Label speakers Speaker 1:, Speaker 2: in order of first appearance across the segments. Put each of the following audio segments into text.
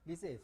Speaker 1: Be safe.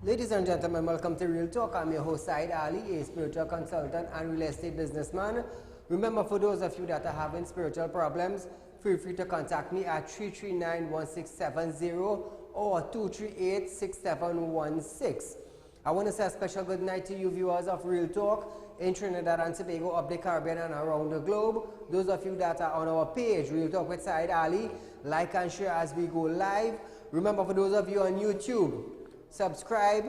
Speaker 1: Ladies and gentlemen, welcome to Real Talk. I'm your host, Saieed Ali, a spiritual consultant and real estate businessman. Remember, for those of you that are having spiritual problems, feel free to contact me at 339-1670 or 238-6716. I want to say a special good night to you viewers of Real Talk in Trinidad and Tobago, up the Caribbean and around the globe. Those of you that are on our page, Real Talk with Saieed Ali, like and share as we go live. Remember, for those of you on YouTube, subscribe,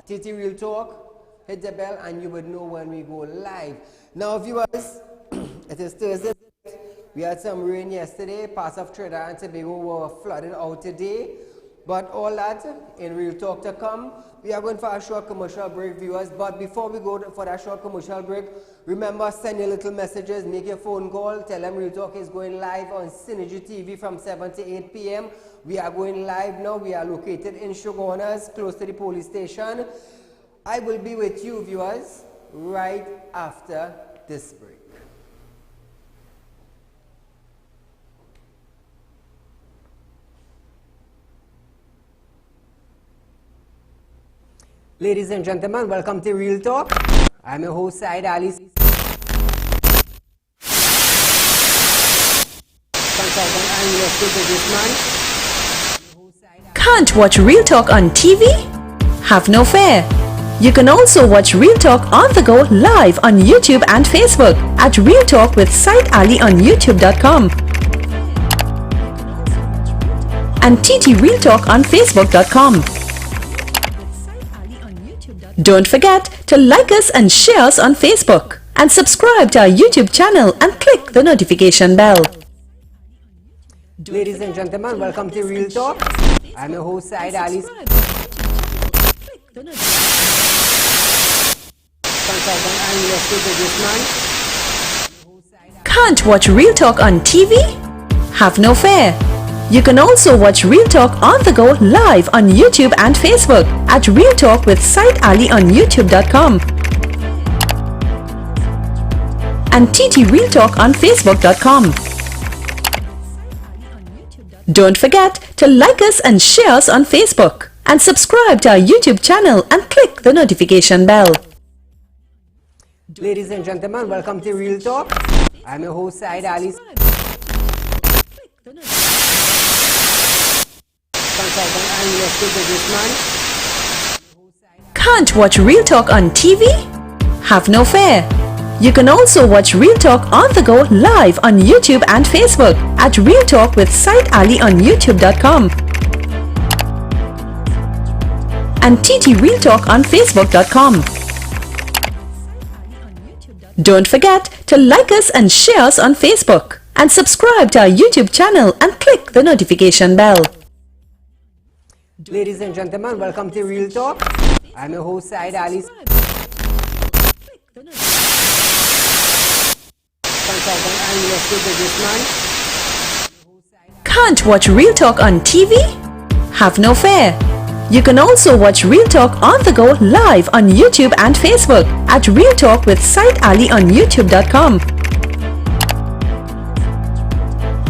Speaker 1: TT Real Talk, hit the bell and you would know when we go live. Now viewers, it is Thursday. We had some rain yesterday. Parts of Trinidad and Tobago were flooded out today. But all that in Real Talk to come. We are going for a short commercial break, viewers. But before we go for that short commercial break, remember, send your little messages, make your phone call, tell them Real Talk is going live on Synergy TV from 7 to 8 p.m. We are going live now. We are located in Shogunas, close to the police station. I will be with you, viewers, right after this break. Ladies and gentlemen, welcome to Real Talk. I'm your host, Saieed Ali, consultant and real estate businessman.
Speaker 2: Can't watch Real Talk on TV? Have no fear. You can also watch Real Talk on the go live on YouTube and Facebook at Real Talk with Saieed Ali on YouTube.com and TT Real Talk on Facebook.com. Don't forget to like us and share us on Facebook and subscribe to our YouTube channel and click the notification bell.
Speaker 1: Ladies and gentlemen, welcome to Real Talk. I'm your host, Saieed Ali, consultant and real estate businessman.
Speaker 2: Can't watch Real Talk on TV? Have no fear. You can also watch Real Talk on the go live on YouTube and Facebook at Real Talk with Saieed Ali on YouTube.com and TT Real Talk on Facebook.com. Don't forget to like us and share us on Facebook and subscribe to our YouTube channel and click the notification bell.
Speaker 1: Ladies and gentlemen, welcome to Real Talk. I'm your host, Saieed Ali, consultant and real estate businessman.
Speaker 2: Can't watch Real Talk on TV? Have no fear. You can also watch Real Talk on the go live on YouTube and Facebook at Real Talk with Saieed Ali on YouTube.com and TT Real Talk on Facebook.com. Don't forget to like us and share us on Facebook and subscribe to our YouTube channel and click the notification bell.
Speaker 1: Ladies and gentlemen, welcome to Real Talk. I'm your host, Saieed Ali, consultant and real estate businessman.
Speaker 2: Can't watch Real Talk on TV? Have no fear. You can also watch Real Talk on the go live on YouTube and Facebook at Real Talk with Saieed Ali on YouTube.com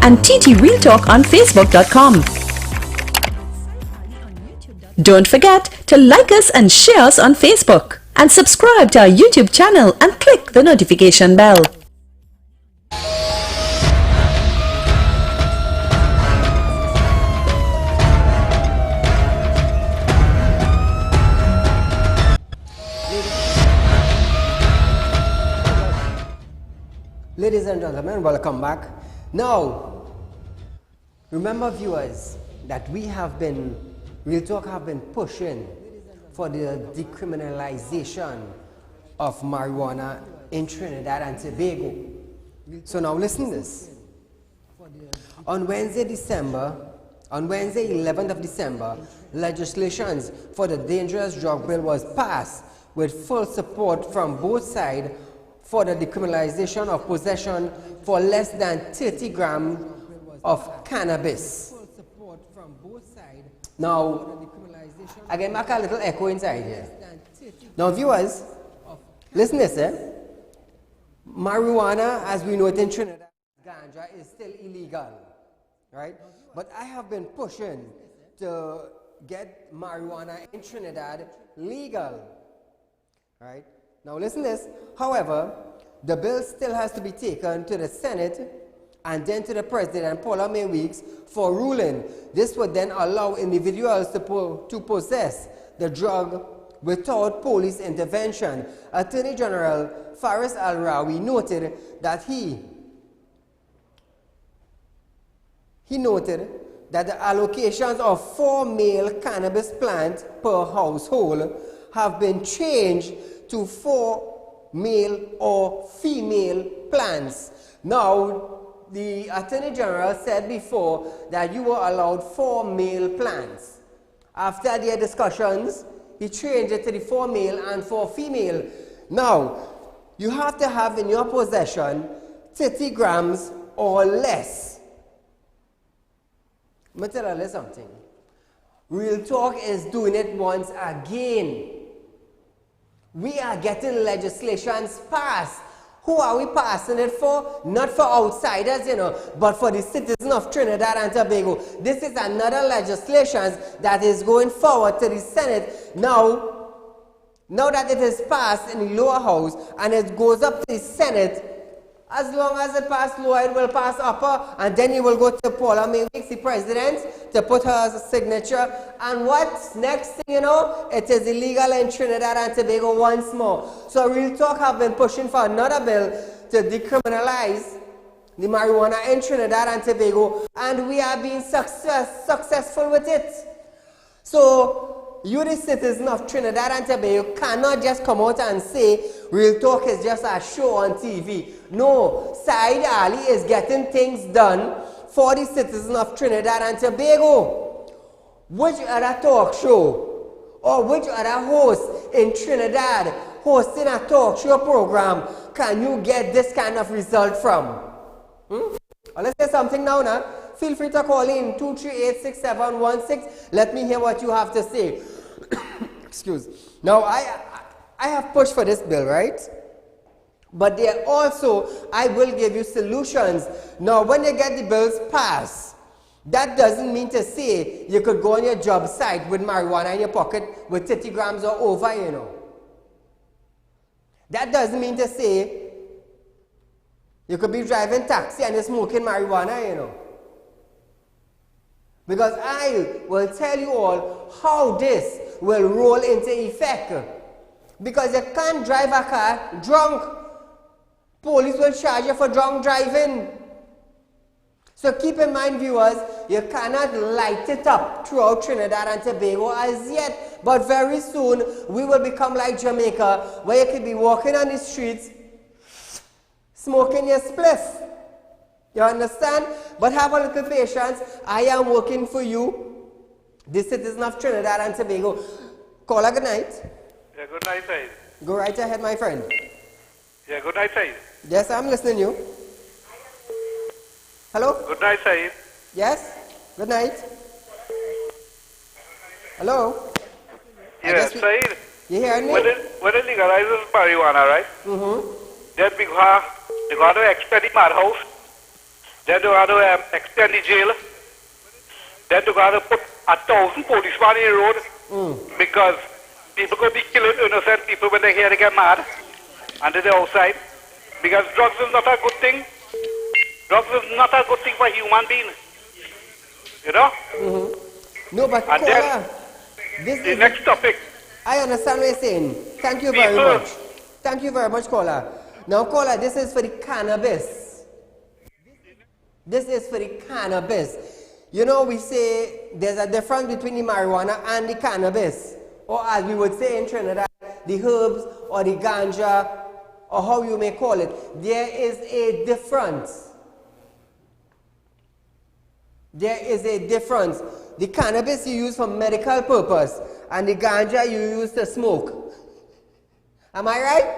Speaker 2: and TT Real Talk on Facebook.com. Don't forget to like us and share us on Facebook and subscribe to our YouTube channel and click the notification bell.
Speaker 1: Ladies and gentlemen, welcome back. Now, remember viewers that Real Talk have been pushing for the decriminalization of marijuana in Trinidad and Tobago. So now listen to this. On Wednesday 11th of December, legislation for the dangerous drug bill was passed with full support from both sides for the decriminalization of possession for less than 30 grams of cannabis. Now, again, make a little echo inside here. Now, viewers, listen to this. Marijuana, as we know it in Trinidad, ganja is still illegal, right? But I have been pushing to get marijuana in Trinidad legal, right? Now, listen to this. However, the bill still has to be taken to the Senate and then to the President, Paula Weeks, for ruling. This would then allow individuals to possess the drug without police intervention. Attorney General Faris Al-Rawi noted that he noted that the allocations of 4 male cannabis plants per household have been changed to 4 male or female plants. Now, the Attorney General said before that you were allowed 4 male plants. After their discussions, he changed it to the 4 male and 4 female. Now, you have to have in your possession 30 grams or less. Let me tell you something. Real Talk is doing it once again. We are getting legislations passed. Who are we passing it for? Not for outsiders, but for the citizens of Trinidad and Tobago. This is another legislation that is going forward to the Senate. Now that it is passed in the lower house and it goes up to the Senate, as long as it passes lower, it will pass upper, and then it will go to Paula Mayweeks, the president, to put her signature. And what's next thing it is illegal in Trinidad and Tobago once more. So Real Talk have been pushing for another bill to decriminalize the marijuana in Trinidad and Tobago, and we are being successful with it. So you, the citizen of Trinidad and Tobago, cannot just come out and say Real Talk is just a show on TV. No, Saieed Ali is getting things done for the citizens of Trinidad and Tobago. Which other talk show or which other host in Trinidad hosting a talk show program can you get this kind of result from? Let's say something now. Feel free to call in 238-6716. Let me hear what you have to say. Excuse. Now, I have pushed for this bill, right? But there also, I will give you solutions. Now, when you get the bills passed, that doesn't mean to say you could go on your job site with marijuana in your pocket with 30 grams or over, That doesn't mean to say you could be driving taxi and you're smoking marijuana, Because I will tell you all how this will roll into effect. Because you can't drive a car drunk. Police will charge you for drunk driving. So keep in mind, viewers, you cannot light it up throughout Trinidad and Tobago as yet. But very soon, we will become like Jamaica, where you could be walking on the streets, smoking your spliff. You understand? But have a little patience. I am working for you, the citizen of Trinidad and Tobago. Caller, good night.
Speaker 3: Yeah, good night, Said.
Speaker 1: Go right ahead, my friend.
Speaker 3: Yeah, good night, Said.
Speaker 1: Yes, I'm listening to you. Hello?
Speaker 3: Good night, Said.
Speaker 1: Yes? Good night. Hello?
Speaker 3: Yeah, Said.
Speaker 1: You hear me?
Speaker 3: When it legalizes marijuana, right? Then they got to expand the madhouse. Then they got to extend the jail. Then they got to put 1,000 policemen in the road. Because people could be killing innocent people when they hear they get mad. And they're outside. Because drugs is not a good thing. Drugs is not a good thing for a human being.
Speaker 1: No, but
Speaker 3: and
Speaker 1: caller, this
Speaker 3: the
Speaker 1: is
Speaker 3: next topic.
Speaker 1: I understand what you're saying. Thank you very much. Thank you very much, caller. Now, caller, this is for the cannabis. This is for the cannabis. We say there's a difference between the marijuana and the cannabis. Or as we would say in Trinidad, the herbs or the ganja, or how you may call it. There is a difference. There is a difference. The cannabis you use for medical purpose, and the ganja you use to smoke. Am I right?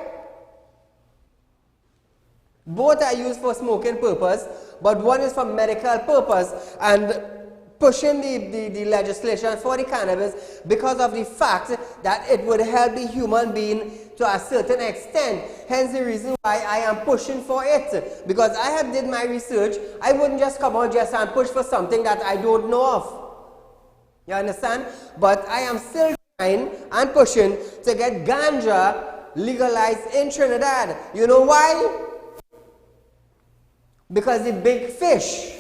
Speaker 1: Both are used for smoking purpose, but one is for medical purpose, and pushing the legislation for the cannabis because of the fact that it would help the human being to a certain extent. Hence the reason why I am pushing for it. Because I have did my research, I wouldn't just come out just and push for something that I don't know of. You understand? But I am still trying and pushing to get ganja legalized in Trinidad. You know why? Because the big fish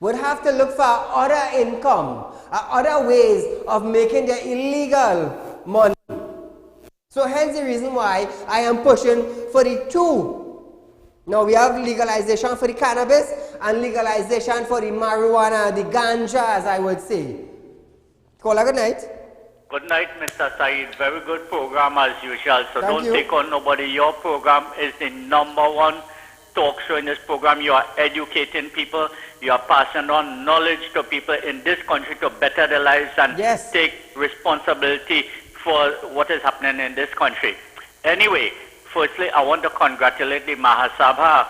Speaker 1: would have to look for other income, other ways of making their illegal money. So hence the reason why I am pushing for the two. Now we have legalization for the cannabis and legalization for the marijuana, the ganja, as I would say. Call a good night.
Speaker 4: Good night, Mr. Saeed. Very good program as usual. So
Speaker 1: Thank
Speaker 4: don't
Speaker 1: you.
Speaker 4: take on nobody. Your program is the #1 talk show in this program. You are educating people. You are passing on knowledge to people in this country to better their lives and
Speaker 1: Yes.
Speaker 4: take responsibility for what is happening in this country. Anyway, firstly, I want to congratulate the Mahasabha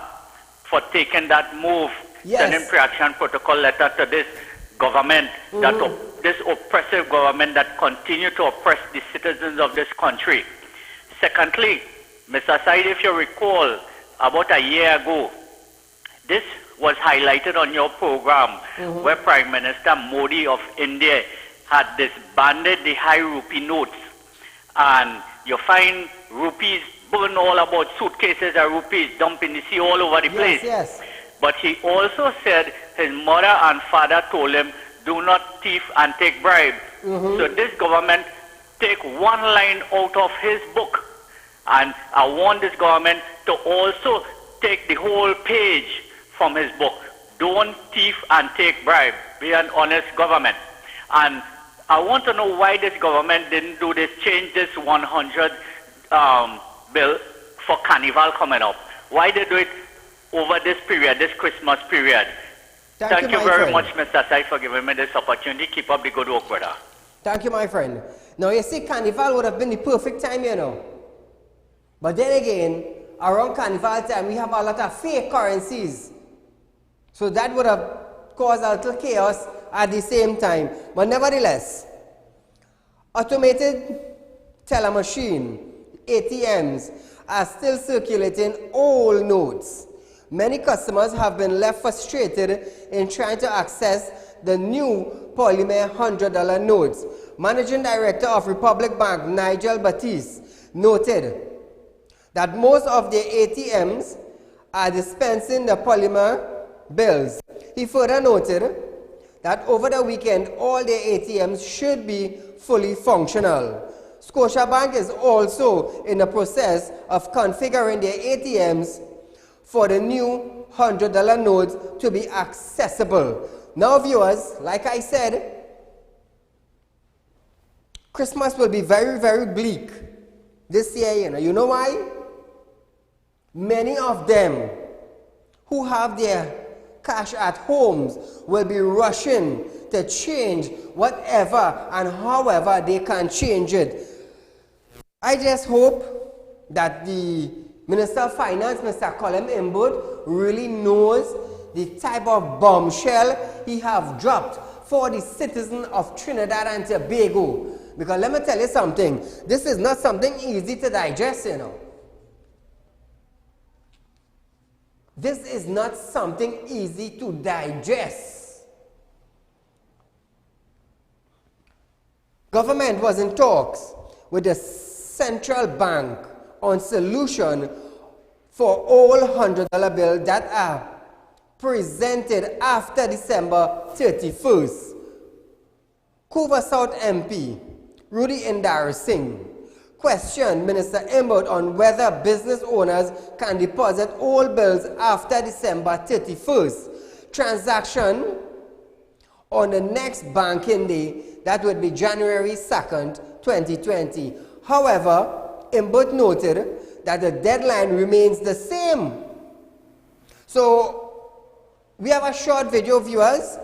Speaker 4: for taking that move,
Speaker 1: Yes.
Speaker 4: sending pre-action protocol letter to this government, this oppressive government that continue to oppress the citizens of this country. Secondly, Mr. Said, if you recall, about a year ago, this was highlighted on your program where Prime Minister Modi of India had disbanded the high rupee notes. And you find rupees burn all about, suitcases of rupees dumped in the sea all over the place.
Speaker 1: Yes.
Speaker 4: But he also said his mother and father told him, do not thief and take bribe. So this government take one line out of his book. And I want this government to also take the whole page from his book. Don't thief and take bribe. Be an honest government. And I want to know why this government didn't do this, change this 100 bill for Carnival coming up. Why they do it over this period, this Christmas period? Thank you
Speaker 1: my
Speaker 4: very
Speaker 1: friend.
Speaker 4: much, Mr. Sai, for giving me this opportunity. Keep up the good work, brother.
Speaker 1: Thank you, my friend. Now, you see, Carnival would have been the perfect time, you know. But then again, around Carnival time, we have a lot of fake currencies. So that would have caused a little chaos at the same time. But nevertheless, automated teller machine, ATMs, are still circulating old notes. Many customers have been left frustrated in trying to access the new polymer $100 notes. Managing Director of Republic Bank, Nigel Batiste, noted that most of the ATMs are dispensing the polymer bills. He further noted that over the weekend, all the ATMs should be fully functional. Scotiabank is also in the process of configuring their ATMs for the new $100 notes to be accessible. Now, viewers, like I said, Christmas will be very, very bleak this year. You know why? Many of them who have their cash at homes will be rushing to change whatever and however they can change it. I just hope that the Minister of Finance, Mr. Colin Imbud, really knows the type of bombshell he have dropped for the citizens of Trinidad and Tobago. Because let me tell you something, this is not something easy to digest, you know. This is not something easy to digest. Government was in talks with the central bank on solution for all $100 bills that are presented after December 31st. Couva South MP Rudy Indar Singh questioned Minister Imbud on whether business owners can deposit all bills after December 31st. Transaction on the next banking day, that would be January 2nd, 2020. However, Imbud noted that the deadline remains the same. So, we have a short video, viewers.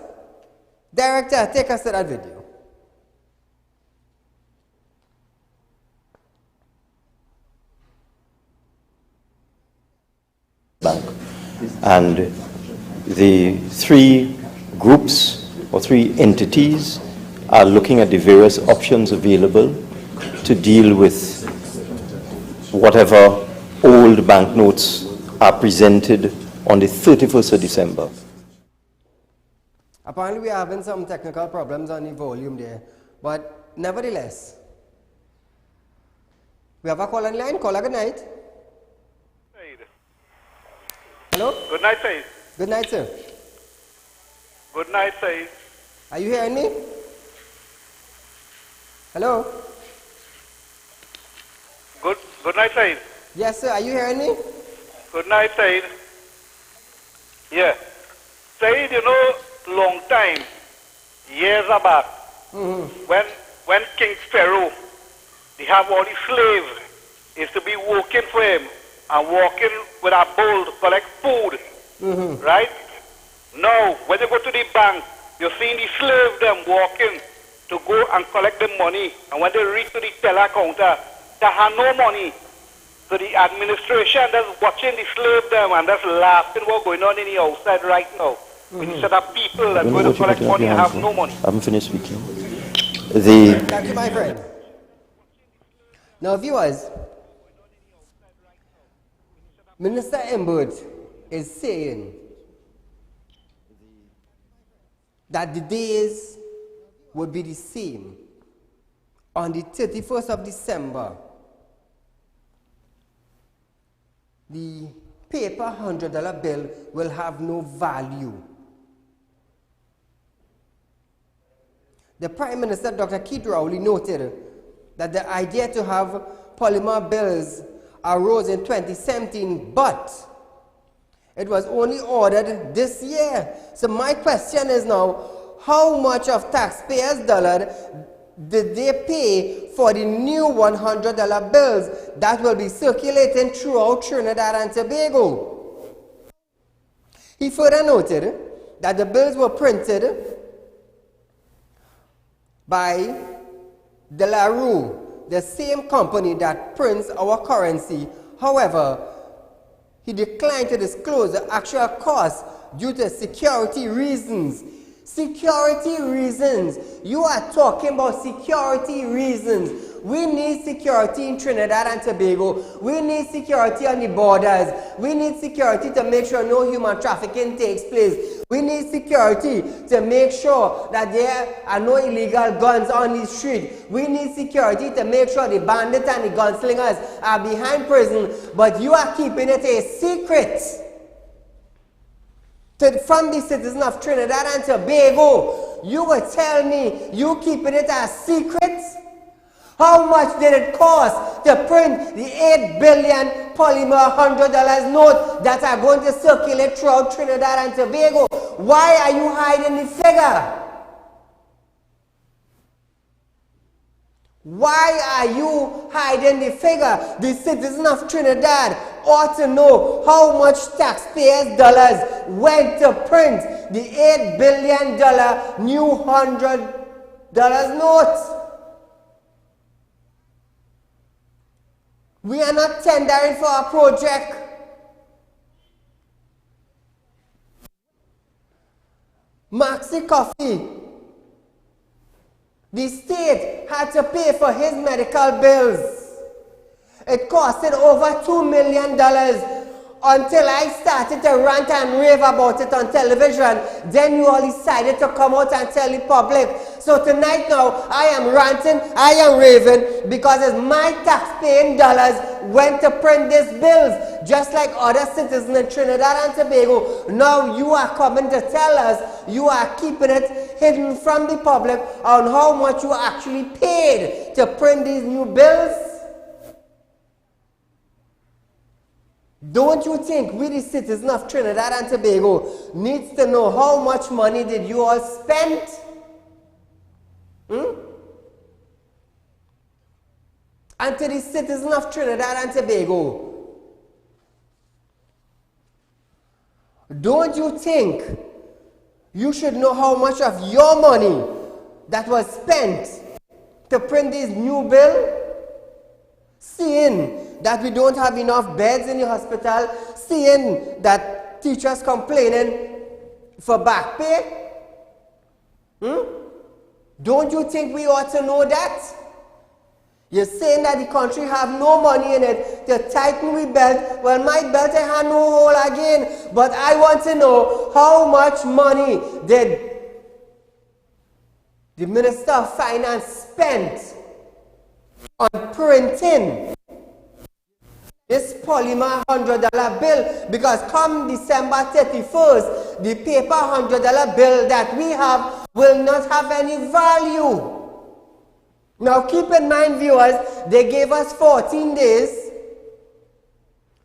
Speaker 1: Director, take us to that video.
Speaker 5: Bank. And the three groups or three entities are looking at the various options available to deal with whatever old banknotes are presented on the 31st of December.
Speaker 1: Apparently we are having some technical problems on the volume there, but nevertheless, we have a call on line. Caller, good night. Hello?
Speaker 3: Good night, Saeed.
Speaker 1: Good night, sir.
Speaker 3: Good night, Saeed.
Speaker 1: Are you hearing me? Hello?
Speaker 3: Good night, Said.
Speaker 1: Yes, sir. Are you hearing me?
Speaker 3: Good night, Said. Yeah. Said, you know, long time, years back, when King Pharaoh, they have all the slaves, is to be working for him and walking with a bowl to collect food, right? Now, when you go to the bank, you're seeing the slaves them walking to go and collect the money, and when they reach to the teller counter, they have no money. So the administration that's watching the slave them and that's laughing what's going on in the outside right now. With the set of people that going to collect money and have no money.
Speaker 5: I haven't finished speaking.
Speaker 1: Thank you, my friend. Now, viewers, Minister Embert is saying that the days would be the same on the 31st of December. The paper $100 bill will have no value. The Prime Minister, Dr. Keith Rowley, noted that the idea to have polymer bills arose in 2017, but it was only ordered this year. So my question is now, how much of taxpayers' dollars did they pay for the new $100 bills that will be circulating throughout Trinidad and Tobago? He further noted that the bills were printed by De La Rue, the same company that prints our currency. However, he declined to disclose the actual cost due to security reasons. Security reasons. You are talking about security reasons. We need security in Trinidad and Tobago. We need security on the borders. We need security to make sure no human trafficking takes place. We need security to make sure that there are no illegal guns on the street. We need security to make sure the bandits and the gunslingers are behind prison. But you are keeping it a secret from the citizens of Trinidad and Tobago. You will tell me you keeping it a secret? How much did it cost to print the 8 billion polymer $100 note that are going to circulate throughout Trinidad and Tobago? Why are you hiding the figure? Why are you hiding the figure? The citizens of Trinidad ought to know how much taxpayers' dollars went to print the $8 billion new $100 note. We are not tendering for a project. Maxi Coffee, the state had to pay for his medical bills. It costed over $2 million until I started to rant and rave about it on television. Then you all decided to come out and tell the public. So tonight now, I am ranting, I am raving, because it's my tax-paying dollars went to print these bills, just like other citizens in Trinidad and Tobago. Now you are coming to tell us you are keeping it hidden from the public on how much you actually paid to print these new bills. Don't you think we, the citizens of Trinidad and Tobago, needs to know how much money did you all spend? And to the citizens of Trinidad and Tobago, don't you think you should know how much of your money that was spent to print this new bill? Seeing that we don't have enough beds in the hospital, seeing that teachers complaining for back pay? Don't you think we ought to know that? You're saying that the country have no money in it to tighten the belt. Well, my belt I have no hole again. But I want to know how much money did the Minister of Finance spend on printing this polymer $100 bill, because come December 31st, the paper $100 bill that we have will not have any value. Now keep in mind, viewers, they gave us 14 days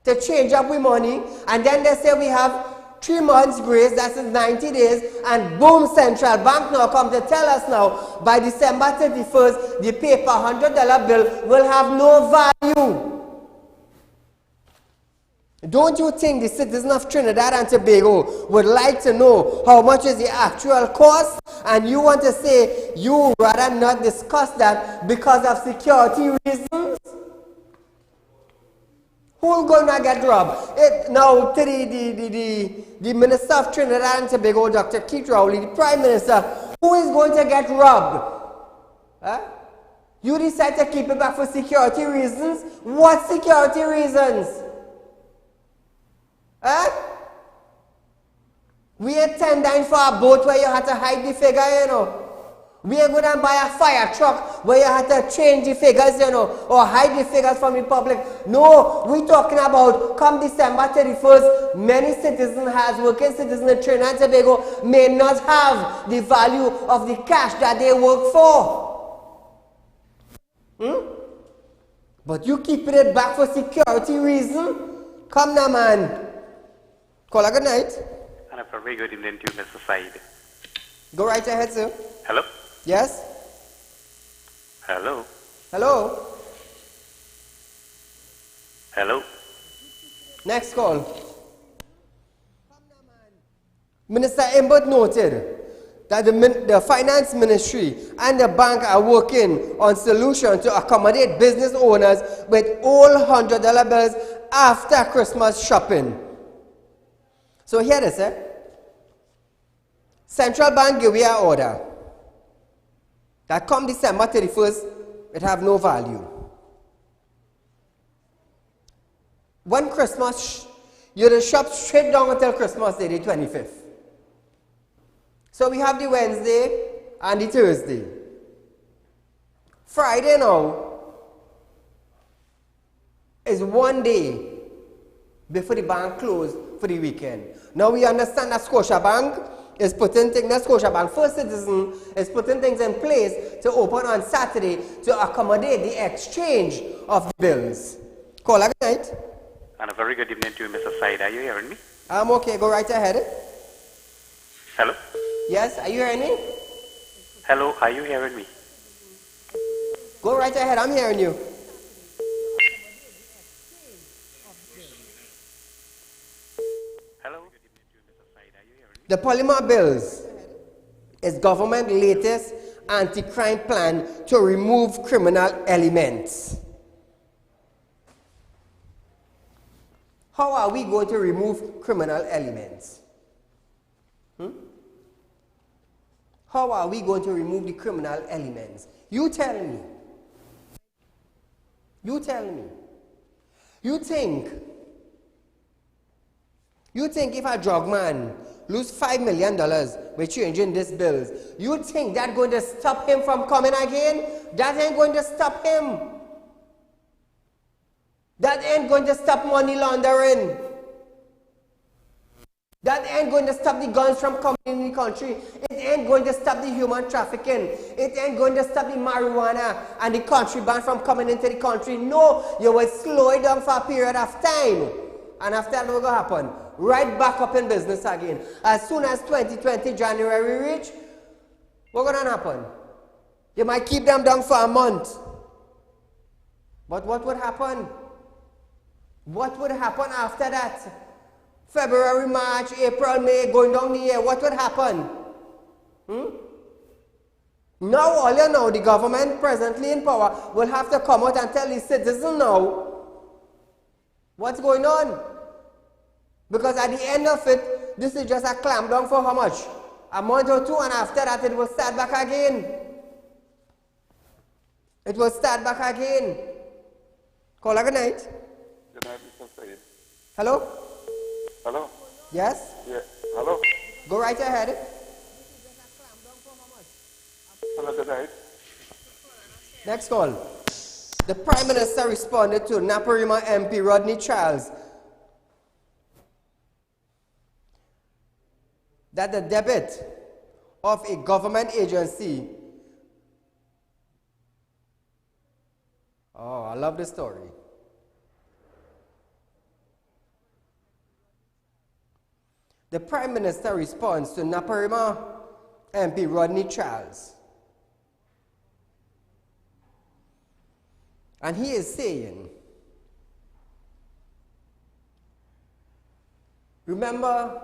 Speaker 1: to change up with money, and then they say we have 3 months grace, that's 90 days, and boom, Central Bank now come to tell us now, by December 31st, the paper $100 bill will have no value. Don't you think the citizens of Trinidad and Tobago would like to know how much is the actual cost? And you want to say you rather not discuss that because of security reasons? Who's going to get robbed? Now, to the Minister of Trinidad and Tobago, Dr. Keith Rowley, the Prime Minister, who is going to get robbed? Huh? You decide to keep it back for security reasons? What security reasons? Huh? We ain't $10 for a boat where you had to hide the figure, you know. We ain't going to buy a fire truck where you had to change the figures, you know, or hide the figures from the public. No, we're talking about come December 31st, many citizens, working citizens in Trinidad and Tobago may not have the value of the cash that they work for. But you keeping it back for security reason? Come now, man. Call a good night.
Speaker 6: And a very good evening to you, Mr. Saeed.
Speaker 1: Go right ahead, sir.
Speaker 6: Hello?
Speaker 1: Yes?
Speaker 6: Hello?
Speaker 1: Hello?
Speaker 6: Hello?
Speaker 1: Next call. Minister Imbert noted that the finance ministry and the bank are working on solutions to accommodate business owners with all $100 bills after Christmas shopping. So here it is, eh? Central Bank give you an order that come December 31st, it have no value. One Christmas, you will shop straight down until Christmas Day, the 25th. So we have the Wednesday and the Thursday. Friday now is 1 day before the bank close for the weekend. Now we understand that Scotiabank is putting things, not Scotiabank, First Citizen is putting things in place to open on Saturday to accommodate the exchange of the bills. Call a good night.
Speaker 6: And a very good evening to you, Mr. Saeed. Are you hearing me?
Speaker 1: I'm okay, go right ahead.
Speaker 6: Hello?
Speaker 1: Yes, are you hearing me?
Speaker 6: Hello, are you hearing me?
Speaker 1: Go right ahead, I'm hearing you.
Speaker 6: Hello?
Speaker 1: The polymer bills is government's latest anti-crime plan to remove criminal elements. How are we going to remove criminal elements? How are we going to remove the criminal elements? You tell me. You tell me. You think if a drug man lose $5 million by changing these bills, you think that's going to stop him from coming again? That ain't going to stop him. That ain't going to stop money laundering. That ain't going to stop the guns from coming in the country. It ain't going to stop the human trafficking. It ain't going to stop the marijuana and the contraband from coming into the country. No, you will slow it down for a period of time. And after that, what's going to happen? Right back up in business again. As soon as 2020 January reach, what's going to happen? You might keep them down for a month. But what would happen? What would happen after that? February, March, April, May, going down the year, what would happen? Now, all you know, the government presently in power will have to come out and tell the citizens now what's going on. Because at the end of it, this is just a clamp down for how much? A month or two, and after that it will start back again. It will start back again. Call a good night.
Speaker 7: Good night, Mr. Saeed.
Speaker 1: Hello?
Speaker 7: Hello?
Speaker 1: Yes?
Speaker 7: Yeah, hello?
Speaker 1: Go right ahead.
Speaker 7: Hello, good night.
Speaker 1: Next call. The Prime Minister responded to Naparima MP Rodney Charles that the debit of a government agency Oh, I love the story. The Prime Minister responds to Naparima MP Rodney Charles. And he is saying, remember,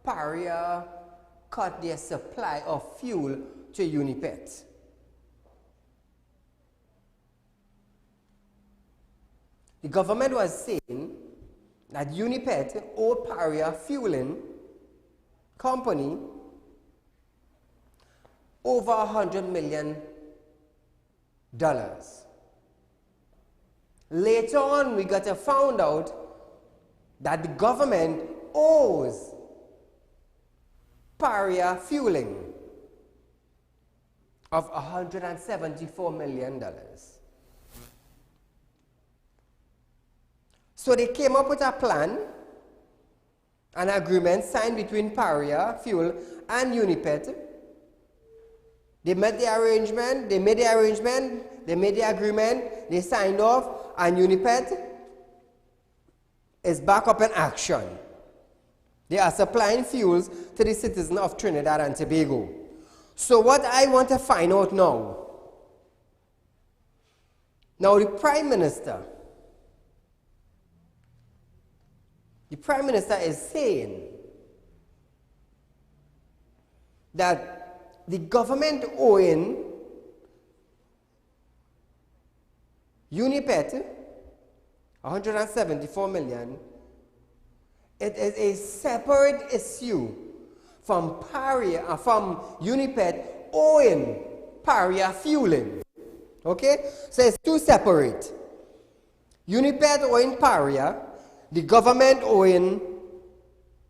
Speaker 1: Paria cut their supply of fuel to Unipet. The government was saying that Unipet owed Paria Fueling Company over $100 million. Later on, we got to found out that the government owes Paria Fueling of $174 million. So they came up with a plan, an agreement signed between Paria Fuel and Unipet. They made the arrangement, they made the agreement, they signed off, and Unipet is back up in action. They are supplying fuels to the citizens of Trinidad and Tobago. So what I want to find out now, the Prime Minister is saying that the government owing Unipet $174 million, it is a separate issue from Unipet owing Paria Fueling. Okay? So it's two separate. Unipet owing Paria, the government owing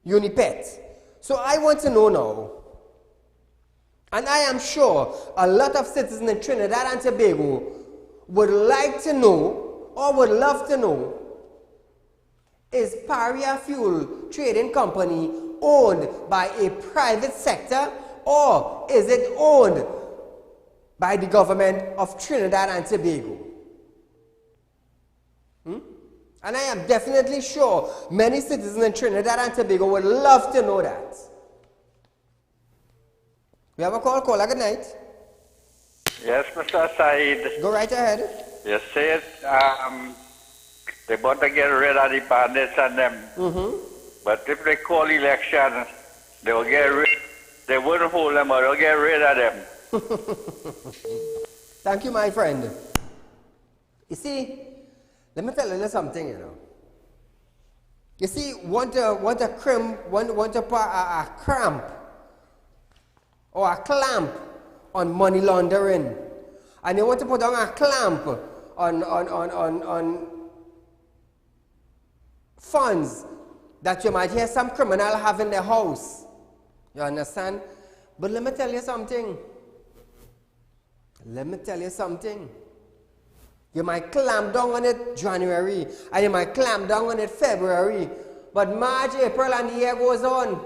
Speaker 1: Unipet. So I want to know now, and I am sure a lot of citizens in Trinidad and Tobago would like to know, or would love to know, is Paria Fuel Trading Company owned by a private sector, or is it owned by the government of Trinidad and Tobago? And I am definitely sure many citizens in Trinidad and Tobago would love to know that. We have a call. Caller, good night.
Speaker 3: Yes, Mr. Saeed.
Speaker 1: Go right ahead.
Speaker 3: You said they want to get rid of the bandits and them. But if they call election, they will get rid. They wouldn't hold them, but they'll get rid of them.
Speaker 1: Thank you, my friend. You see, let me tell you something, You see, want a cramp or a clamp on money laundering, and you want to put on a clamp on funds that you might hear some criminal have in their house. You understand? But let me tell you something. You might clamp down on it January, and you might clamp down on it February, but March, April, and the year goes on.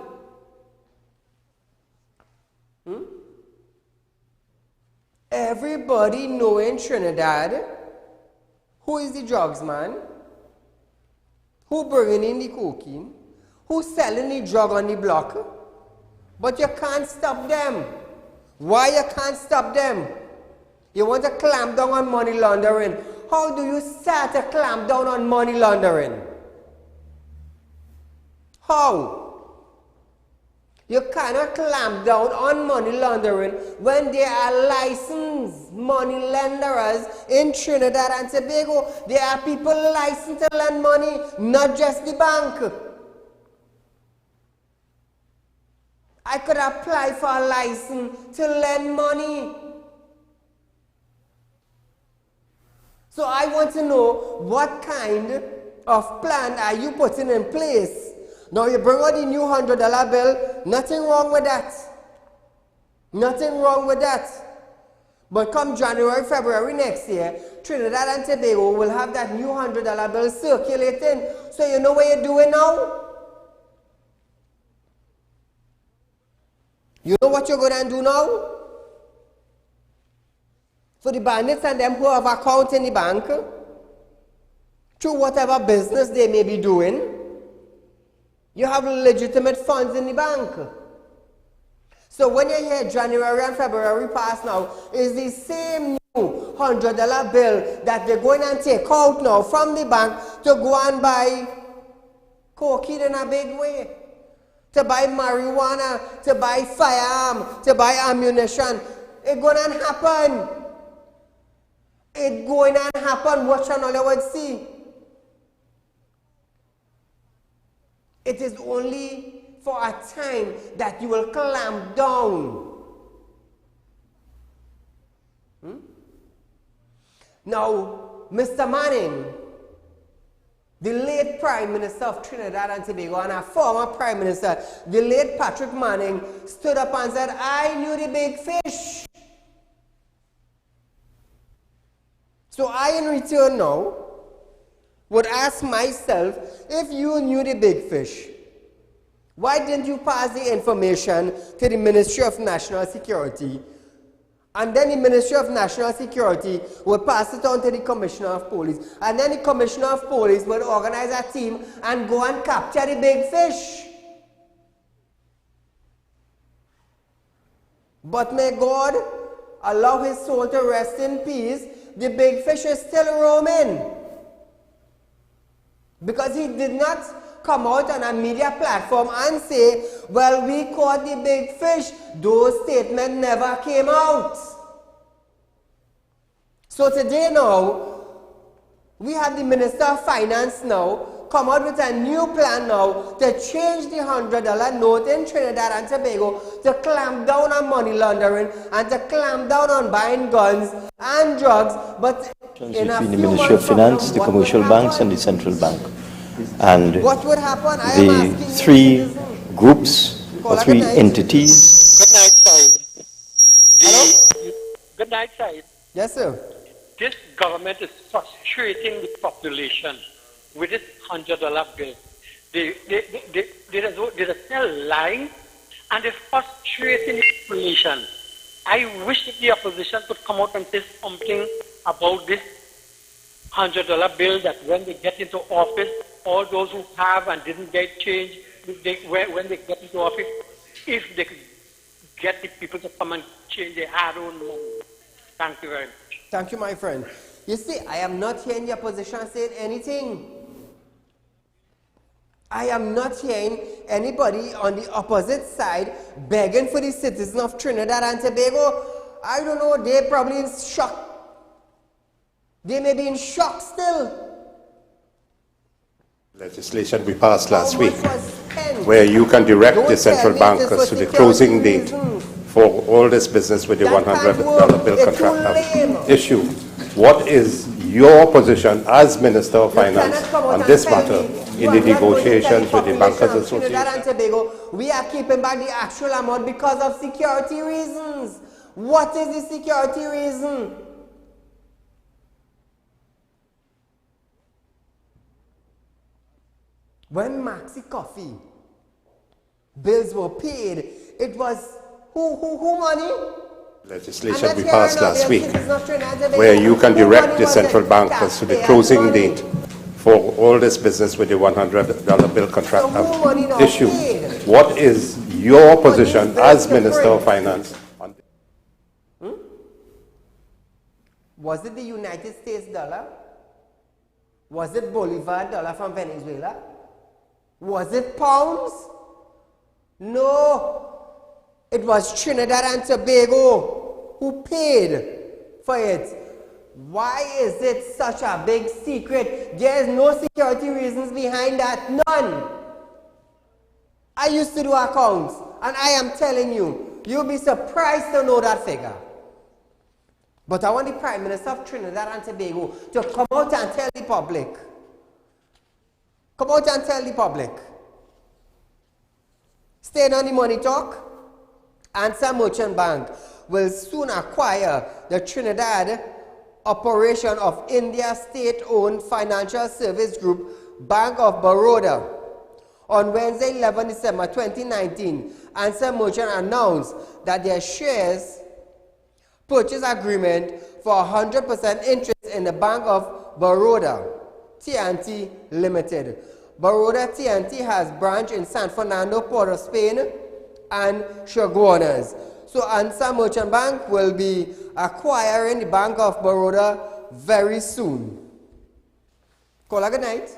Speaker 1: Everybody know in Trinidad who is the drugs man, who bringing in the cocaine, who's selling the drug on the block, but you can't stop them. Why you can't stop them? You want to clamp down on money laundering. How do you start to clamp down on money laundering? How? You cannot clamp down on money laundering when there are licensed money lenders in Trinidad and Tobago. There are people licensed to lend money, not just the bank. I could apply for a license to lend money. So I want to know what kind of plan are you putting in place? Now you bring out the new $100 bill, nothing wrong with that. Nothing wrong with that. But come January, February next year, Trinidad and Tobago will have that new $100 bill circulating. So you know what you're doing now? You know what you're going to do now? For the bandits and them who have account in the bank, through whatever business they may be doing, you have legitimate funds in the bank. So when you hear January and February pass now, is the same new $100 bill that they're going and take out now from the bank to go and buy cocaine in a big way, to buy marijuana, to buy firearm, to buy ammunition. It's going to happen. It's going to happen. What channel you would see? It is only for a time that you will clamp down. Now, Mr. Manning, the late Prime Minister of Trinidad and Tobago and our former Prime Minister, the late Patrick Manning, stood up and said, I knew the big fish. So I, in return now, would ask myself, if you knew the big fish, why didn't you pass the information to the Ministry of National Security? And then the Ministry of National Security would pass it on to the Commissioner of Police. And then the Commissioner of Police would organize a team and go and capture the big fish. But may God allow his soul to rest in peace, the big fish is still roaming. Because he did not come out on a media platform and say, well, we caught the big fish. Those statements never came out. So today now, we have the Minister of Finance now come out with a new plan now to change the $100 note in Trinidad and Tobago to clamp down on money laundering and to clamp down on buying guns and drugs. But
Speaker 5: between the Ministry of Finance, the commercial banks and the central bank. And
Speaker 1: what would happen?
Speaker 5: the three groups or three entities.
Speaker 8: Good night, Said.
Speaker 1: Hello?
Speaker 8: Good night, Said.
Speaker 1: Yes, sir.
Speaker 8: This government is frustrating the population with this $100 bill. They're still lying and they're frustrating the population. I wish that the opposition could come out and say something about this $100 bill, that when they get into office, all those who have and didn't get change, when they get into office, if they could get the people to come and change their hard-earned money. Thank you very much.
Speaker 1: Thank you, my friend. You see, I am not hearing the opposition saying anything. I am not hearing anybody on the opposite side begging for the citizens of Trinidad and Tobago. I don't know, they're probably in shock. They may be in shock still.
Speaker 9: Legislation we passed last week, where you can direct the central bank as to the closing date for all this business with the $100 bill contract issue. What is your position as Minister of Finance on this matter in the negotiations with the Bankers Association?
Speaker 1: We are keeping back the actual amount because of security reasons. What is the security reason? When Maxi Coffee bills were paid, it was who money?
Speaker 9: Legislation we passed last week, where you can direct the central bank as to the closing date for all this business with the $100 bill contract issue. What is your position as Minister of Finance on this?
Speaker 1: Was it the United States dollar? Was it Bolivar dollar from Venezuela? Was it pounds? No. It was Trinidad and Tobago who paid for it. Why is it such a big secret? There is no security reasons behind that. None. I used to do accounts, and I am telling you, you'll be surprised to know that figure. But I want the Prime Minister of Trinidad and Tobago to come out and tell the public. Come out and tell the public. Staying on the money talk, Answer Merchant Bank will soon acquire the Trinidad operation of India's state-owned financial service group, Bank of Baroda. On Wednesday, 11 December 2019, Answer Merchant announced that their shares purchase agreement for 100% interest in the Bank of Baroda, TNT Limited. Baroda TNT has branch in San Fernando, Port of Spain, and Chaguanas. So Ansa Merchant Bank will be acquiring the Bank of Baroda very soon. Call good night.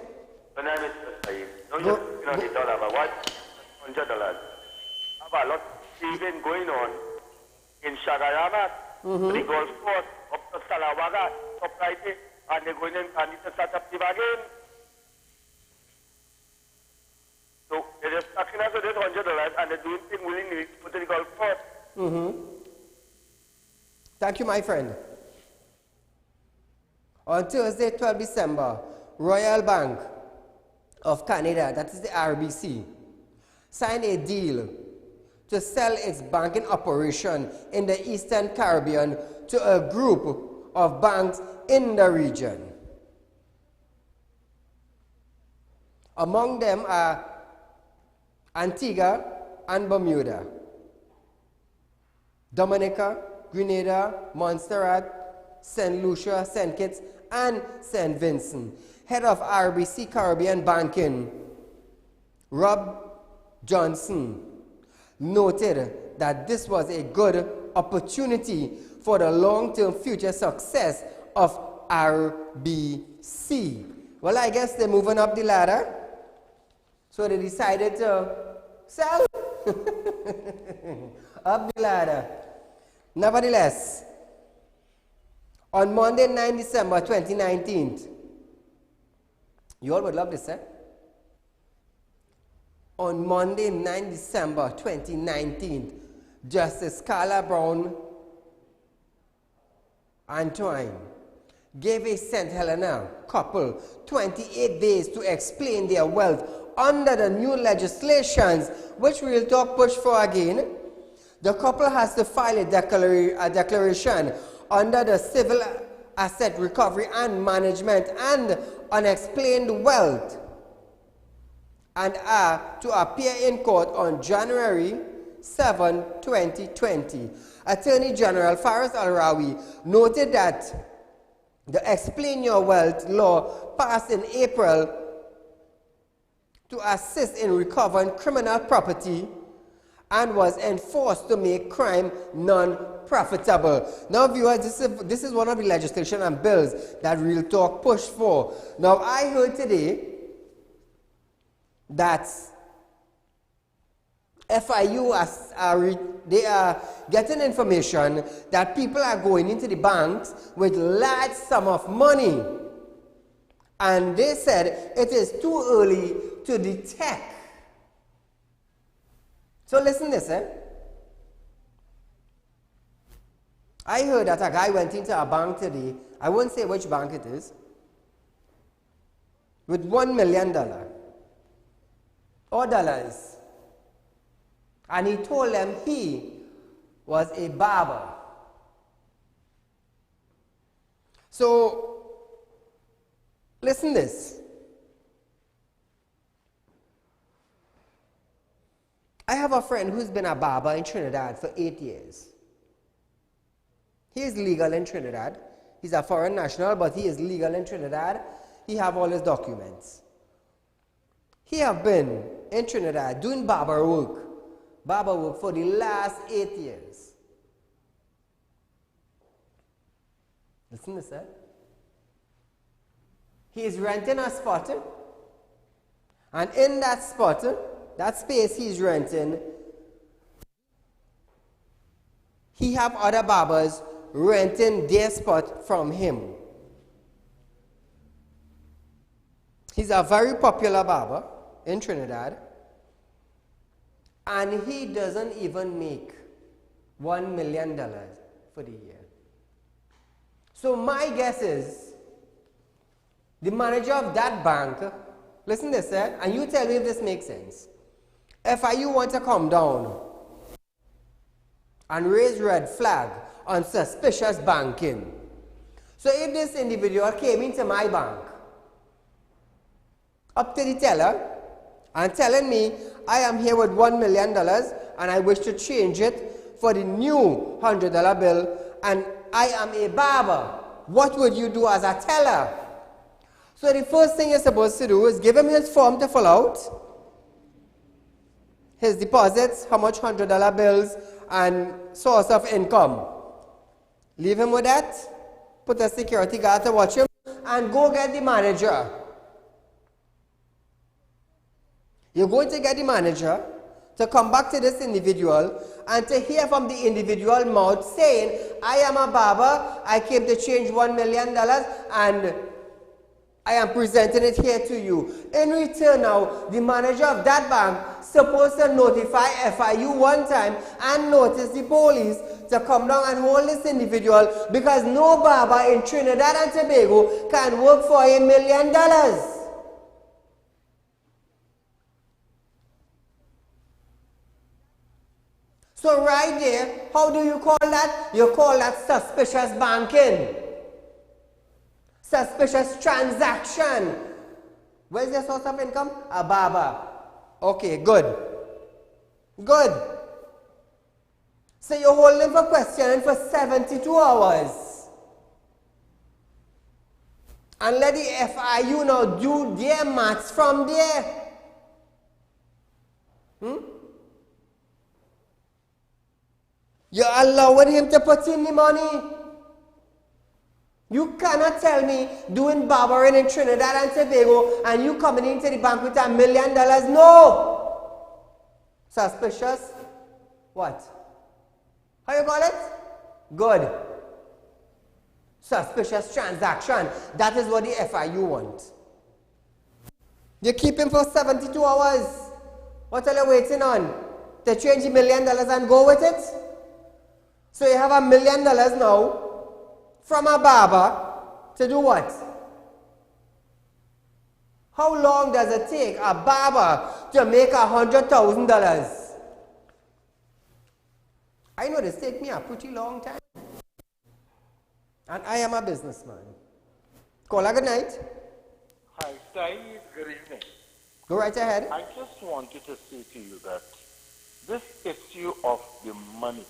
Speaker 10: My name is Saieed. Don't just the dollar, but what? $100. Have a lot of event going on in Shagayama, the golf course, up to Salawaga, up right there, and they're going in and it's a start up the again. So they're just asking us for this $100 and they're doing things willingly to put in the golf course.
Speaker 1: Thank you, my friend. On Thursday, 12 December, Royal Bank of Canada, that is the RBC, signed a deal to sell its banking operation in the Eastern Caribbean to a group of banks in the region. Among them are Antigua and Bermuda, Dominica, Grenada, Montserrat, St. Lucia, St. Kitts, and St. Vincent. Head of RBC Caribbean Banking, Rob Johnson, noted that this was a good opportunity for the long-term future success of RBC. Well, I guess they're moving up the ladder, so they decided to sell up the ladder. Nevertheless, on Monday, 9 December 2019, you all would love this, eh? On Monday, 9 December 2019, Justice Carla Brown Antoine gave a St. Helena couple 28 days to explain their wealth under the new legislations, which Real Talk pushed for again. The couple has to file a declaration under the Civil Asset Recovery and Management and Unexplained Wealth, and are to appear in court on January 7, 2020. Attorney General Faris Al-Rawi noted that the Explain Your Wealth law passed in April to assist in recovering criminal property and was enforced to make crime non-profitable. Now, viewers, this is one of the legislation and bills that Real Talk pushed for. Now, I heard today that FIU they are getting information that people are going into the banks with large sum of money, and they said it is too early to detect. So listen this, eh? I heard that a guy went into a bank today, I won't say which bank it is, with $1 million or dollars. And he told them he was a barber. So, listen this. I have a friend who's been a barber in Trinidad for 8 years. He is legal in Trinidad. He's a foreign national, but he is legal in Trinidad. He have all his documents. He have been in Trinidad doing barber work for the last 8 years. Listen to this, eh? He is renting a spot, and in that spot, that space he's renting, he have other barbers renting their spot from him. He's a very popular barber in Trinidad, and he doesn't even make $1 million for the year. So my guess is the manager of that bank, listen to this, and you tell me if this makes sense. FIU want to come down and raise red flag on suspicious banking. So if this individual came into my bank, up to the teller, and telling me, I am here with $1 million and I wish to change it for the new $100 bill, and I am a barber, what would you do as a teller? So the first thing you're supposed to do is give him his form to fill out, his deposits, how much $100 bills, and source of income. Leave him with that, put a security guard to watch him, and go get the manager. You're going to get the manager to come back to this individual and to hear from the individual mouth saying, I am a barber, I came to change $1 million and I am presenting it here to you. In return now, the manager of that bank supposed to notify FIU one time and notice the police to come down and hold this individual because no barber in Trinidad and Tobago can work for $1 million. So right there, how do you call that? You call that suspicious banking. Suspicious transaction. Where's your source of income? A barber. Okay, good. Good. So you're holding for questioning for 72 hours. And let the FIU now do their maths from there. You're allowing him to put in the money. You cannot tell me doing barbering in Trinidad and Tobago and you coming into the bank with $1 million. No! Suspicious? What? How you call it? Good. Suspicious transaction. That is what the FIU want. You keep him for 72 hours. What are you waiting on? To change $1 million and go with it? So you have $1 million now from a barber to do what? How long does it take a barber to make $100,000? I know this take me a pretty long time. And I am a businessman. Caller, good night.
Speaker 11: Hi, Saeed, good evening.
Speaker 1: Go right ahead.
Speaker 11: I just wanted to say to you that this issue of the money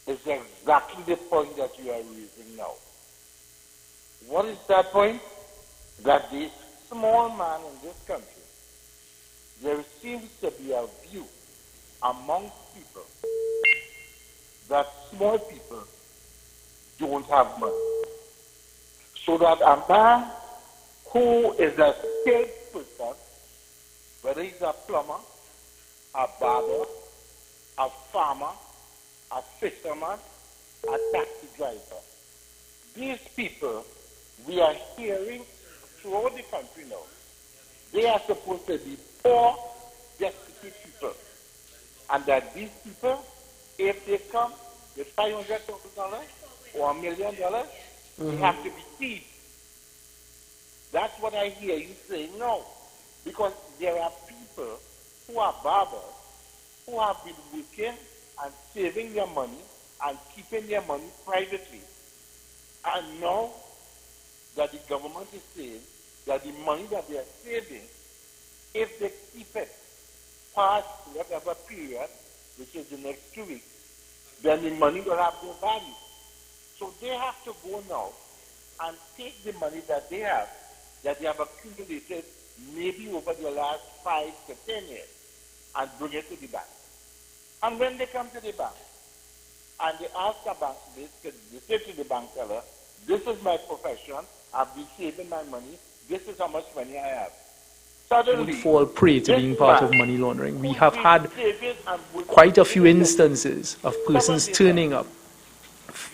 Speaker 11: is exactly the point that you are raising now. What is that point? That the small man in this country, there seems to be a view among people that small people don't have money. So that a man who is a skilled person, whether he's a plumber, a barber, a farmer, a fisherman, a taxi driver. These people, we are hearing throughout the country now, they are supposed to be poor, destitute people. And that these people, if they come with $500,000 or $1 million, they have to be thieves. That's what I hear you saying now. Because there are people who are barbers, who have been working and saving their money and keeping their money privately. And now that the government is saying that the money that they are saving, if they keep it past whatever period, which is the next 2 weeks, then the money will have no value. So they have to go now and take the money that they have accumulated maybe over the last 5 to 10 years and bring it to the bank. And when they come to the bank and they ask the bank, they say to the bank teller, this is my profession, I've been saving my money, this is how much money I have. Suddenly,
Speaker 12: would fall prey to being part of money laundering. We have had quite a few instances of persons turning up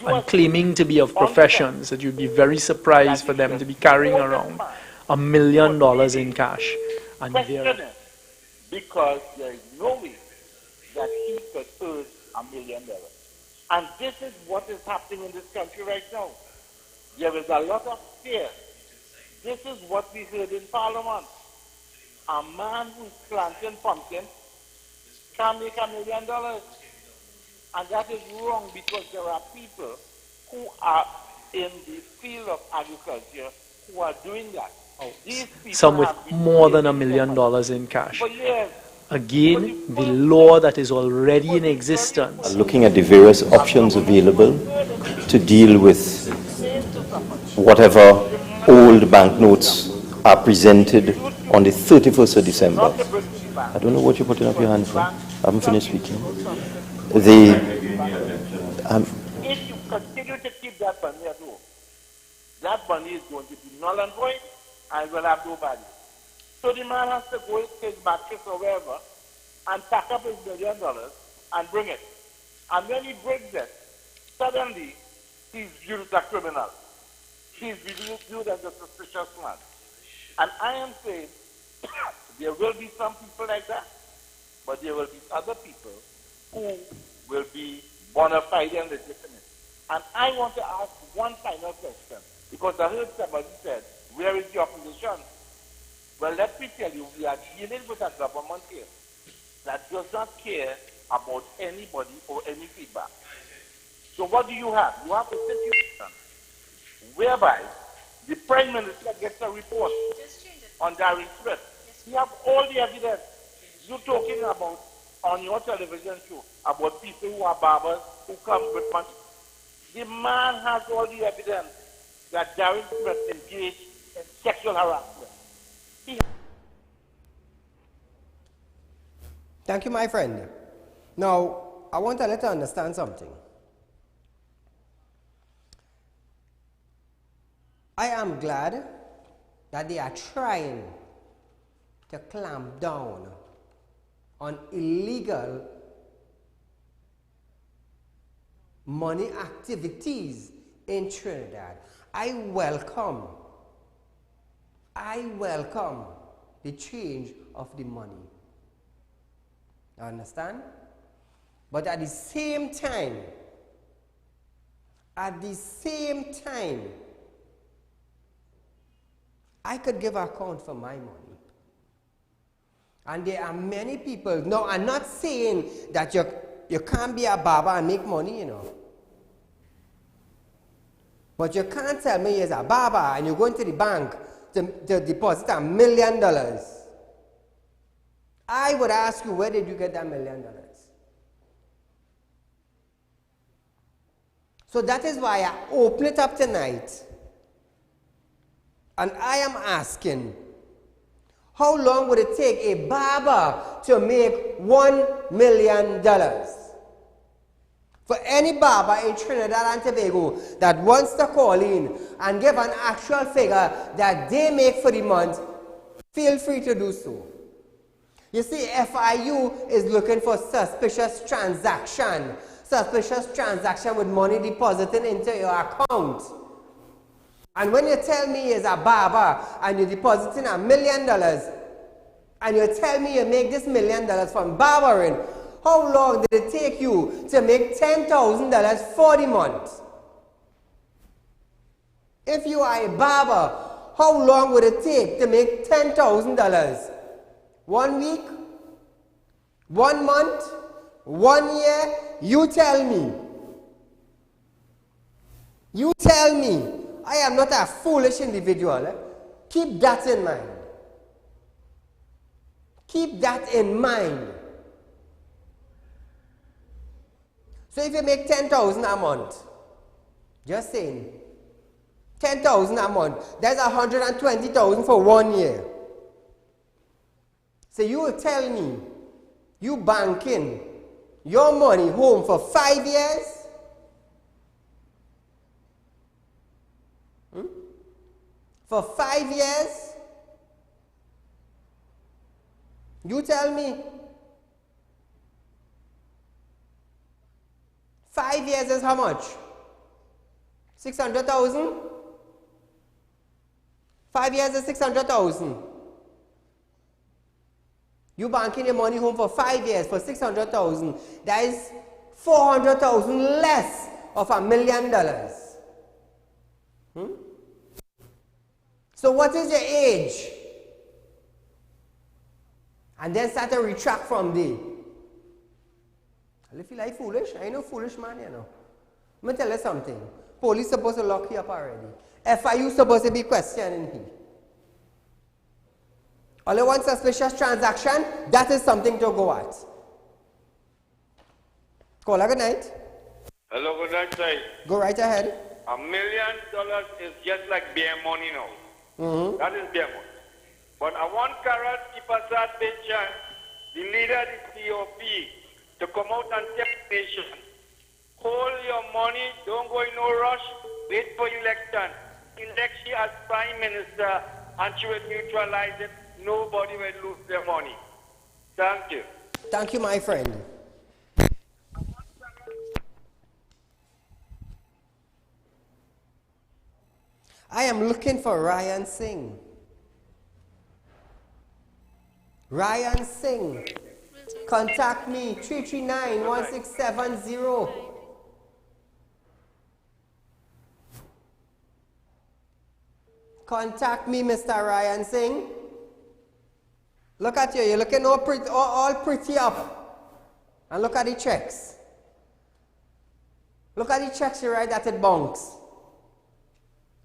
Speaker 12: and claiming to be of professions that you'd be very surprised for them to be carrying around $1 million in cash. And
Speaker 11: because there is no way that he could earn $1 million. And this is what is happening in this country right now. There is a lot of fear. This is what we heard in Parliament. A man who's planting pumpkin can make $1 million. And that is wrong because there are people who are in the field of agriculture who are doing that. These people
Speaker 12: some with more than $1 million in cash.
Speaker 11: For years,
Speaker 12: Again, the law that is already in existence.
Speaker 5: Looking at the various options available to deal with whatever old banknotes are presented on the 31st of December. I don't know what you're putting up your hand for. I haven't finished speaking.
Speaker 11: If you continue to keep that money at home, that money is going to be null and void and will have no value. So the man has to go to his mattress or wherever and pack up his $1 million and bring it. And when he brings it, suddenly he's viewed as a criminal. He's viewed as a suspicious man. And I am saying there will be some people like that, but there will be other people who will be bona fide and legitimate. And I want to ask one final question, because I heard somebody said, where is the opposition? Well, let me tell you, we are dealing with a government here that does not care about anybody or any feedback. So what do you have? You have a situation whereby the Prime Minister gets a report on Darren Smith. You have all the evidence. You're talking about on your television show about people who are barbers who come with money. The man has all the evidence that Darren Smith engaged in sexual harassment.
Speaker 1: Thank you, my friend. Now, I want to let you understand something. I am glad that they are trying to clamp down on illegal money activities in Trinidad. I welcome the change of the money. You understand? But at the same time, I could give account for my money. And there are many people. No, I'm not saying that you can't be a barber and make money, you know. But you can't tell me you're a barber and you're going to the bank to deposit $1 million. I would ask you, where did you get that $1 million? So that is why I open it up tonight. And I am asking, how long would it take a barber to make $1 million? For any barber in Trinidad and Tobago that wants to call in and give an actual figure that they make for the month, feel free to do so. You see, FIU is looking for suspicious transaction with money deposited into your account. And when you tell me as a barber and you're depositing $1 million, and you tell me you make this $1 million from barbering, how long did it take you to make $10,000 for the month? If you are a barber, how long would it take to make $10,000? 1 week? 1 month? 1 year? You tell me. You tell me. I am not a foolish individual. Keep that in mind. Keep that in mind. So if you make $10,000 a month, just saying, $10,000 a month, that's $120,000 for 1 year. So you will tell me, you banking your money home for 5 years? For 5 years? You tell me. 5 years is how much? 600,000? 5 years is 600,000. You banking your money home for 5 years for 600,000. That is 400,000 less of $1 million. So what is your age? And then start to retract from there. I feel like foolish. I ain't no foolish man, you know. Let me tell you something. Police supposed to lock you up already. FIU supposed to be questioning him. Only one suspicious transaction, that is something to go at. Caller, good night.
Speaker 13: Hello, good night, sir.
Speaker 1: Go right ahead.
Speaker 13: $1 million is just like bare money now. That is bare money. But I want Karat Kipasat Bechan, the leader of the COP, to come out and tell the nation, hold your money, don't go in no rush, wait for election. Elect she as Prime Minister and she will neutralize it. Nobody will lose their money. Thank you.
Speaker 1: Thank you, my friend. I am looking for Ryan Singh. Ryan Singh. Contact me, 339-1670. Contact me, Mr. Ryan Singh. Look at you, you're looking all pretty up. And look at the checks. Look at the checks you write that it bunks.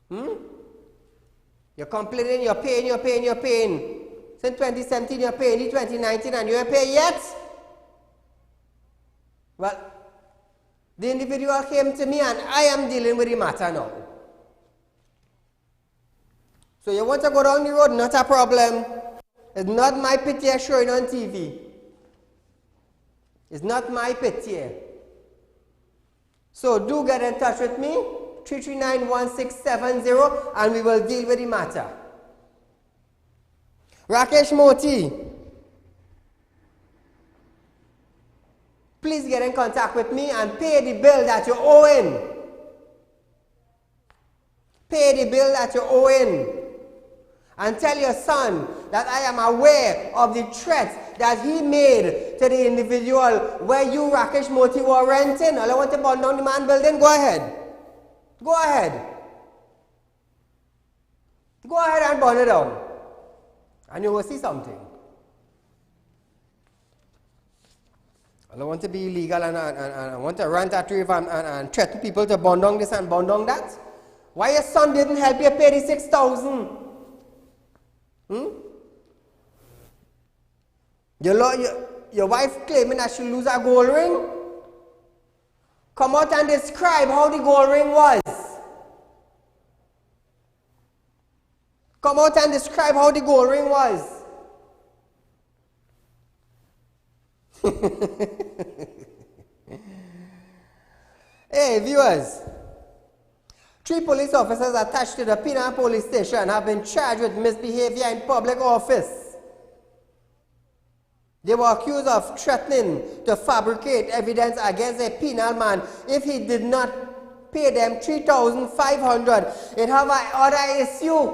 Speaker 1: You're complaining, you're paying. Since 2017 you're paying, in 2019 and you ain't pay yet? Well, the individual came to me and I am dealing with the matter now. So you want to go down the road, not a problem. It's not my pity showing on TV. It's not my pity. So do get in touch with me, 339-1670, and we will deal with the matter. Rakesh Moti, please get in contact with me and pay the bill that you're owing. Pay the bill that you're owing. And tell your son that I am aware of the threat that he made to the individual where you, Rakesh Moti, were renting. All I want to burn down the man building, go ahead. Go ahead. Go ahead and burn it down. And you will see something. I don't want to be illegal and I want to rant at you and threaten people to burn down this and burn down that. Why your son didn't help you pay the 6,000? Your wife claiming that she lose her gold ring? Come out and describe how the gold ring was. Come out and describe how the gold ring was. Hey, viewers. 3 police officers attached to the Pina police station have been charged with misbehavior in public office. They were accused of threatening to fabricate evidence against a penal man if he did not pay them $3,500. It have another issue.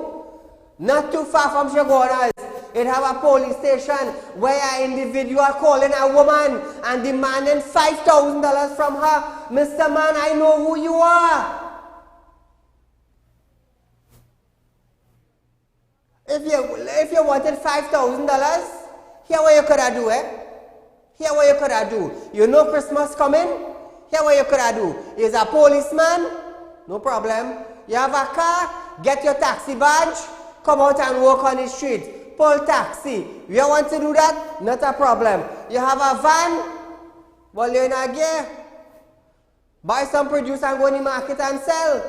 Speaker 1: Not too far from Shagonas, it have a police station where an individual calling a woman and demanding $5,000 from her. Mr. Man, I know who you are. If you wanted $5,000, here what you could have do, Here what you could have do. You know Christmas coming? Here what you could have do. He's a policeman, no problem. You have a car, get your taxi badge, come out and walk on the street. Pull taxi. You want to do that? Not a problem. You have a van, well you're in a gear. Buy some produce and go in the market and sell.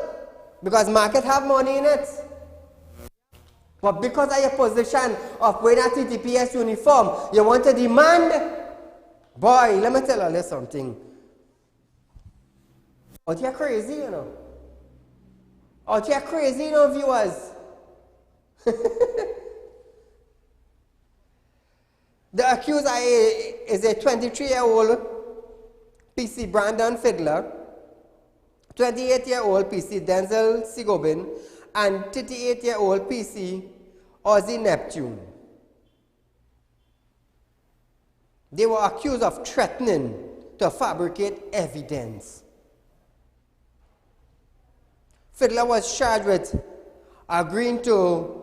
Speaker 1: Because market have money in it. But because of your position of wearing a TTPS uniform, you want to demand? Boy, let me tell you something. Out here crazy, you know. Out here crazy, you know, viewers. The accused is a 23-year-old PC Brandon Fiddler, 28-year-old PC Denzel Sigobin, and 38-year-old PC Ozzy Neptune. They were accused of threatening to fabricate evidence. Fiddler was charged with agreeing to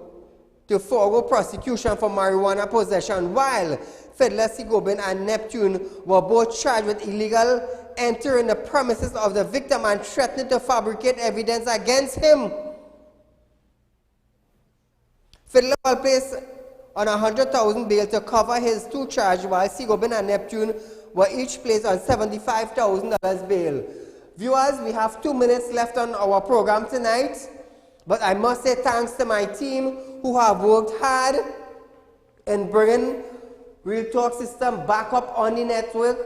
Speaker 1: forego prosecution for marijuana possession, while Fiddler, Sigobin, and Neptune were both charged with illegal entering the premises of the victim and threatening to fabricate evidence against him. Fiddler was placed on 100,000 bail to cover his 2 charges, while Sigobin and Neptune were each placed on $75,000 bail. Viewers, we have 2 minutes left on our program tonight, but I must say thanks to my team who have worked hard in bringing Real Talk system back up on the network,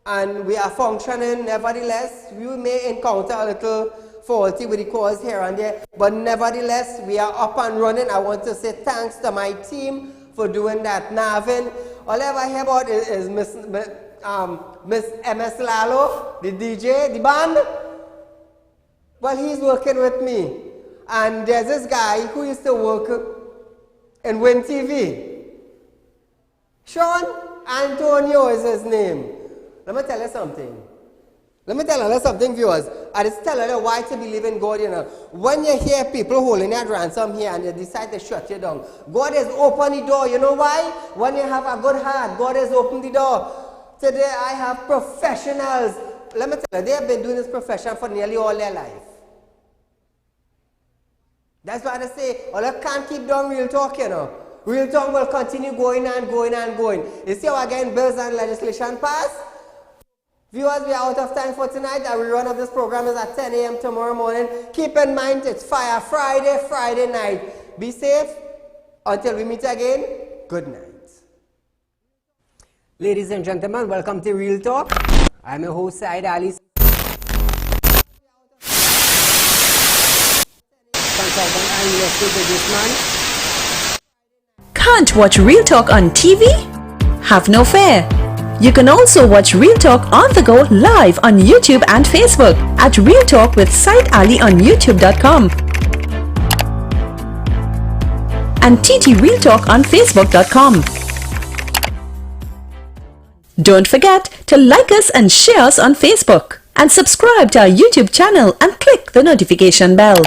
Speaker 1: and we are functioning. Nevertheless, we may encounter a little faulty with the calls here and there, but nevertheless, we are up and running. I want to say thanks to my team for doing that. Navin, all I ever hear about is Miss MS Lalo, the DJ, the band. Well, he's working with me. And there's this guy who used to work in Win TV. Sean Antonio is his name. Let me tell you something. Let me tell you something, viewers. I just tell you why to believe in God, you know. When you hear people holding that ransom here and they decide to shut you down, God has opened the door. You know why? When you have a good heart, God has opened the door. Today I have professionals. Let me tell you, they have been doing this profession for nearly all their life. That's why I say, well, I can't keep down Real Talk, you know. Real Talk will continue going and going and going. You see how we're getting bills and legislation passed? Viewers, we are out of time for tonight. The rerun of this program is at 10 a.m. tomorrow morning. Keep in mind, it's Fire Friday, Friday night. Be safe. Until we meet again, good night. Ladies and gentlemen, welcome to Real Talk. I'm your host, Saieed Ali. Consultant and investor businessman.
Speaker 2: Can't watch Real Talk on TV? Have no fear. You can also watch Real Talk on the go live on YouTube and Facebook at Real Talk with Saieed Ali on YouTube.com and TT Real Talk on Facebook.com. Don't forget to like us and share us on Facebook and subscribe to our YouTube channel and click the notification bell.